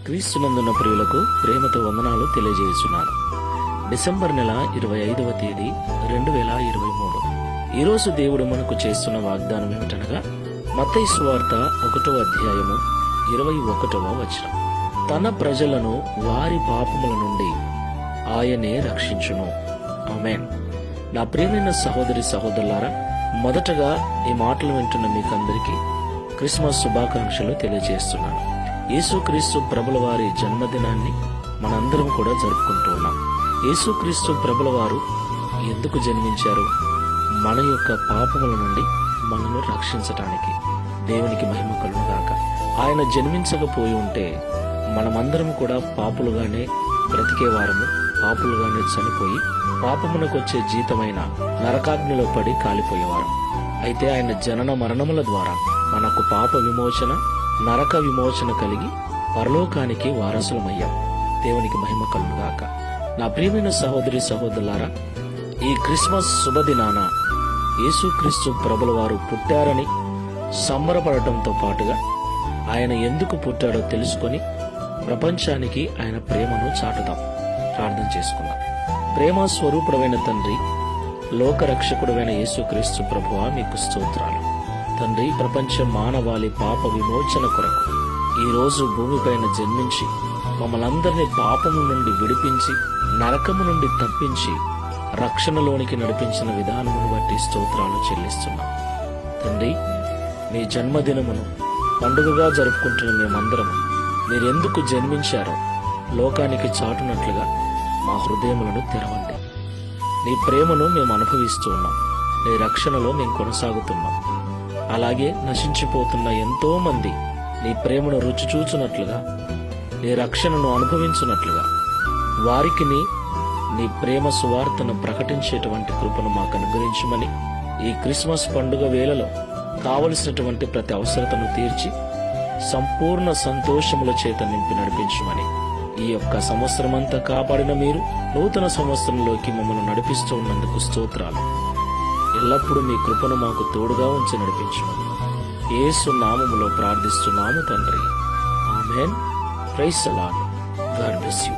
క్రీస్తునందున్న ప్రియులకు ప్రేమతో వందనాలు తెలియజేస్తున్నాను. డిసెంబర్ నెల 25వ తేదీ 2023. ఈరోజు దేవుడు మనకు చేస్తున్న వాగ్దానం ఏమిటనగా మత్తయి సువార్త 1వ అధ్యాయము 21వ వచనం. తన ప్రజలను వారి పాపముల నుండి ఆయనే రక్షించును. ఆమేన్. నా ప్రియమైన సహోదరి సహోదరులారా, మొదటగా ఈ మాటలు వింటున్న మీకందరికీ క్రిస్మస్ శుభాకాంక్షలు తెలియజేస్తున్నాను. యేసుక్రీస్తు ప్రభుల వారి జన్మదినాన్ని మనందరం కూడా జరుపుకుంటూ ఉన్నాం. యేసుక్రీస్తు ప్రభుల వారు ఎందుకు జన్మించారు? మన యొక్క పాపముల నుండి మనను రక్షించటానికి. దేవునికి మహిమ కలుగును గాక. ఆయన జన్మించకపోయి ఉంటే మనమందరం కూడా పాపులుగానే బ్రతికేవారము, పాపులుగానే చనిపోయి పాపమునకు వచ్చే జీతమైన నరకాగ్నిలో పడి కాలిపోయేవారు. అయితే ఆయన జనన మరణముల ద్వారా మనకు పాప విమోచన, నరక విమోచన కలిగి పరలోకానికి వారసులమయ్యాం. దేవునికి మహిమ కలుగును గాక. నా ప్రియమైన సహోదరి సహోదరులారా, ఈ క్రిస్మస్ శుభదినాన యేసుక్రీస్తు ప్రభుల వారు పుట్టారని సంబరపడటంతో పాటుగా ఆయన ఎందుకు పుట్టాడో తెలుసుకొని ప్రపంచానికి ఆయన ప్రేమను చాటుదాం. ప్రార్థన చేసుకుందాం. ప్రేమ స్వరూపుడైన తండ్రి, లోకరక్షకుడైన యేసుక్రీస్తు ప్రభువా, మీకు స్తోత్రాలు. తండ్రి, ప్రపంచ మానవాళి పాప విమోచన కొరకు ఈ రోజు భూమిపైన జన్మించి మమ్మల్ందరినీ పాపము నుండి విడిపించి నరకము నుండి తప్పించి రక్షణలోనికి నడిపించిన విధానమును బట్టి స్తోత్రాలు చెల్లిస్తున్నాం. తండ్రి, మీ జన్మదినమును పండుగగా జరుపుకుంటున్న మేమందరము మీరెందుకు జన్మించారో లోకానికి చాటునట్లుగా మా హృదయములను తెరవండి. నీ ప్రేమను మేము అనుభవిస్తూ ఉన్నాం. నీ రక్షణలో మేము కొనసాగుతున్నాం. అలాగే నశించిపోతున్న ఎంతో మంది నీ ప్రేమను రుచి చూచునట్లుగా, నీ రక్షణను అనుభవించున్నట్లుగా వారికి నీ ప్రేమ సువార్తను ప్రకటించేటువంటి కృపను మాకు అనుగ్రహించమని, ఈ క్రిస్మస్ పండుగ వేళలో కావలసినటువంటి ప్రతి అవసరతను తీర్చి సంపూర్ణ సంతోషముల చేత నింపి నడిపించమని, ఈ యొక్క సంవత్సరమంతా కాపాడిన మీరు నూతన సంవత్సరంలోకి మమ్మల్ని నడిపిస్తూ ఉన్నందుకు స్తోత్రాలు. ఎల్లప్పుడూ మీ కృపను మాకు తోడుగా ఉంచి నడిపించమని యేసు నామములో ప్రార్థిస్తున్నాము తండ్రి. ఆమేన్. Praise the Lord. God bless you.